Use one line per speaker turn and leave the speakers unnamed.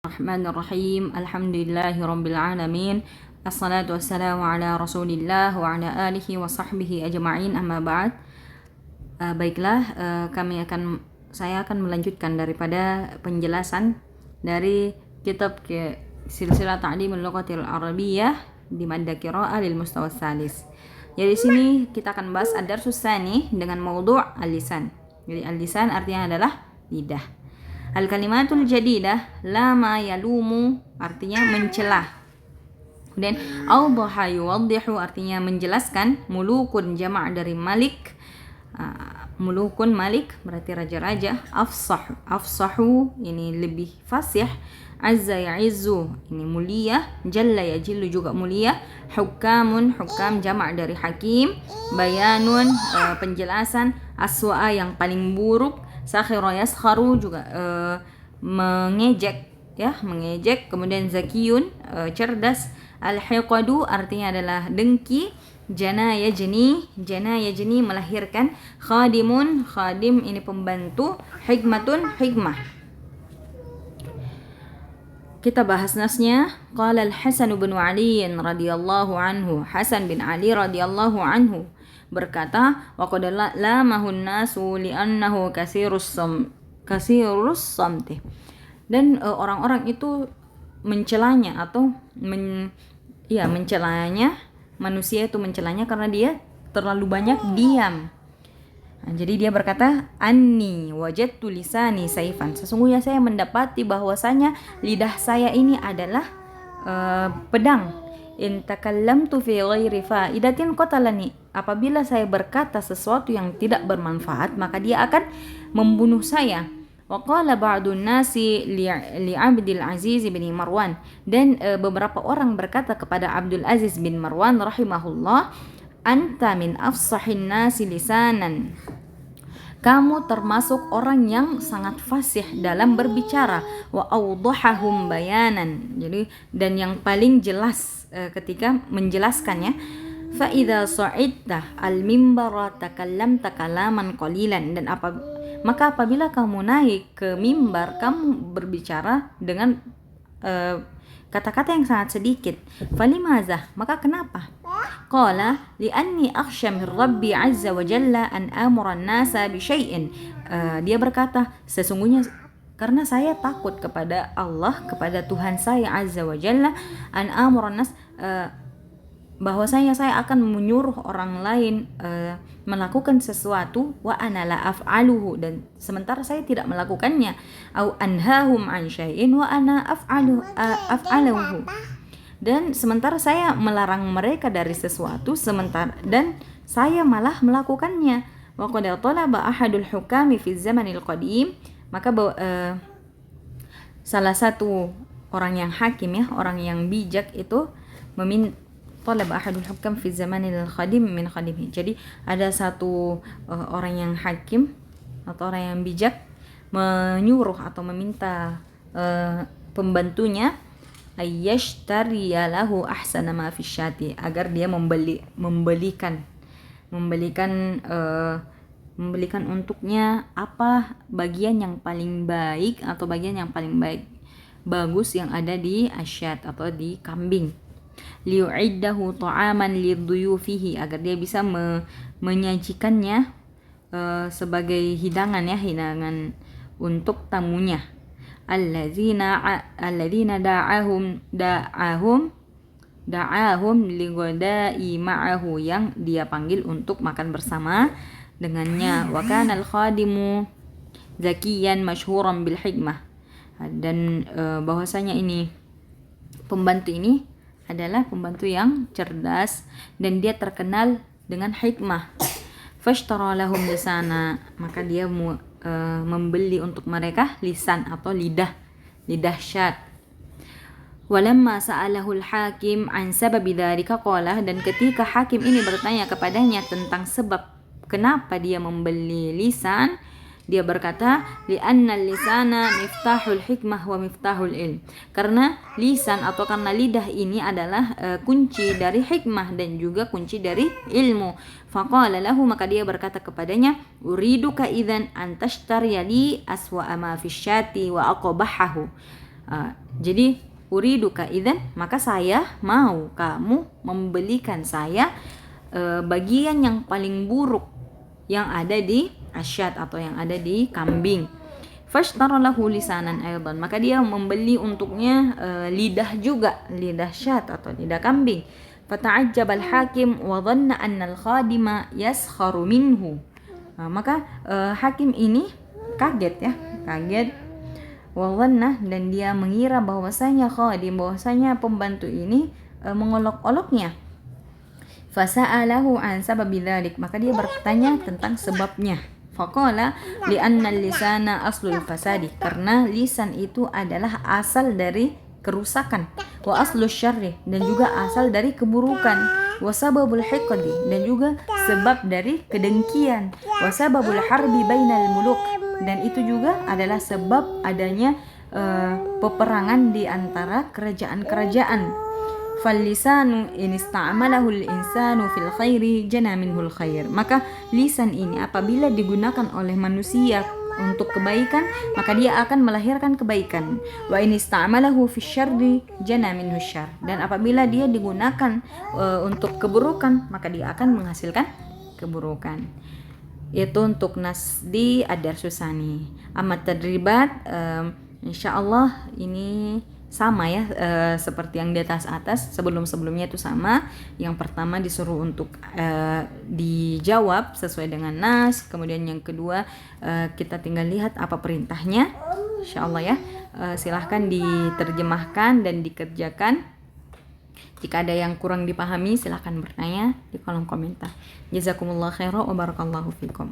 Bismillahirrahmanirrahim. Alhamdulillahirabbil alamin. Assalatu wassalamu ala Rasulillah wa ala alihi wa sahbihi ajma'in. Amma ba'd. Baiklah, saya akan melanjutkan daripada penjelasan dari kitab Silsilah Ta'limul Lughatil Arabiyyah di Madda Qira'ah lil Mustawa Tsalis. Jadi di sini kita akan bahas ad-darsus tsani dengan maudhu' al-lisan. Jadi al-lisan artinya adalah lidah. Al-kalimatul jadidah lama yalumu artinya mencela. Kemudian awdaha yuwaddihu artinya menjelaskan. Mulukun jama' dari malik. Mulukun malik berarti raja-raja. Afsahu ini lebih fasih. Azza ya'izzu ini mulia. Jalla yajillu juga mulia. Hukam jama' dari hakim. Bayanun penjelasan. Aswa'a yang paling buruk. Sakhira yaskharu juga mengejek. Kemudian zakiyun cerdas. Al-hiqadu artinya adalah dengki. Jana yajni melahirkan. Khadim ini pembantu. Hikmatun hikmah. Kita bahas nasnya. Qala al-Hasan bin Ali radhiyallahu anhu. Hasan bin Ali radhiyallahu anhu berkata, wa qad lamahun nasu li'annahu kasirus samti. Dan orang-orang itu mencelanya atau mencelanya, manusia itu mencelanya karena dia terlalu banyak diam. Nah, jadi dia berkata, anni wajadtu lisani saifan. Sesungguhnya saya mendapati bahwasanya lidah saya ini adalah pedang. In takallamtu fi ghairi fa'idatin qatalani. Apabila saya berkata sesuatu yang tidak bermanfaat, maka dia akan membunuh saya. Wa qala ba'dun nasi li Abdul Aziz bin Marwan. Dan beberapa orang berkata kepada Abdul Aziz bin Marwan rahimahullah, anta min afsahin nasi lisanan. Kamu termasuk orang yang sangat fasih dalam berbicara. Wa awdahahum bayanan. Jadi dan yang paling jelas ketika menjelaskannya. Fa idza sa'idta al-mimbara takallamta kalaman qalilan. Dan maka apabila kamu naik ke mimbar, kamu berbicara dengan kata-kata yang sangat sedikit. Falimaza, maka kenapa? Qala li'anni akhsha min Rabbi azza wa jalla an amura an-nasa bi syai'in. Dia berkata, sesungguhnya karena saya takut kepada Allah, kepada Tuhan saya azza wa jalla, an amura an-nas, bahwasanya saya akan menyuruh orang lain melakukan sesuatu, wa ana la af'aluhu, dan sementara saya tidak melakukannya, au anhahum an syai'in wa ana af'aluhu, dan sementara saya melarang mereka dari sesuatu dan saya malah melakukannya. Wa qad talaba ahadul hukami fi zamanil qadim, maka salah satu orang yang hakim orang yang bijak itu meminta talaba ahadul hukam fi zamanil qadim min qadimih. Jadi ada satu orang yang hakim atau orang yang bijak menyuruh atau meminta pembantunya ayyashtariya lahu ahsana ma fi syati, agar dia membelikan untuknya apa bagian yang paling baik atau bagian yang paling bagus yang ada di asyat atau di kambing. Liyu'iddahu ta'aman liduyufihi, agar dia bisa menyajikannya sebagai hidangan untuk tamunya. Alladzina da'ahum lighada'i ma'ahu, yang dia panggil untuk makan bersama dengannya. Wa kana al-khadimu zakiyan masyhuran bil hikmah. Dan bahwasanya ini pembantu ini adalah pembantu yang cerdas dan dia terkenal dengan hikmah. Fashtara lahum lisana, maka dia membeli untuk mereka lisan atau lidah syat. Walamma sa'alahu al-hakim an sababi dzalika qala, dan ketika hakim ini bertanya kepadanya tentang sebab kenapa dia membeli lisan, dia berkata, li'anna lisana miftahul hikmah wa miftahul ilm. Karena lisan atau karena lidah ini adalah kunci dari hikmah dan juga kunci dari ilmu. Faqala lahu, maka dia berkata kepadanya, uriduka idzan an tashtariya li aswa ma fi syati wa aqbahahu. Jadi uriduka idzan, maka saya mau kamu membelikan saya bagian yang paling buruk yang ada di asyad atau yang ada di kambing. Fashtara lahu lisanan aidan, maka dia membeli untuknya lidah juga, lidah syat atau lidah kambing. Fata'ajjab al-hakim wa dhanna anna al-khadima yaskharu minhu. Maka hakim ini kaget. Wa dhanna, dan dia mengira bahwasanya khadim, bahwasanya pembantu ini mengolok-oloknya. Fasa'alahu an sababi dzalik, maka dia bertanya tentang sebabnya. Faqala li'anna lisana aslul fasadi, karena lisan itu adalah asal dari kerusakan, wa aslus syarri, dan juga asal dari keburukan, wa sababul hiqdi, dan juga sebab dari kedengkian, wa sababul harbi bainal muluk, dan itu juga adalah sebab adanya peperangan di antara kerajaan-kerajaan. Fal-lisanu in ista'malahu al-insanu fil khairi jana minhul khair, maka lisan ini apabila digunakan oleh manusia untuk kebaikan, maka dia akan melahirkan kebaikan. Wa in ista'malahu fil syarri jana minhu syarr, dan apabila dia digunakan untuk keburukan, maka dia akan menghasilkan keburukan. Itu untuk nas di ad-darsusani. Amma tadribat, insyaallah ini sama ya, seperti yang di atas sebelumnya itu sama. Yang pertama disuruh untuk dijawab sesuai dengan nas, kemudian yang kedua kita tinggal lihat apa perintahnya, insyaallah ya. Silahkan diterjemahkan dan dikerjakan. Jika ada yang kurang dipahami silahkan bertanya di kolom komentar. Jazakumullah khairan wa barakallahu fikum.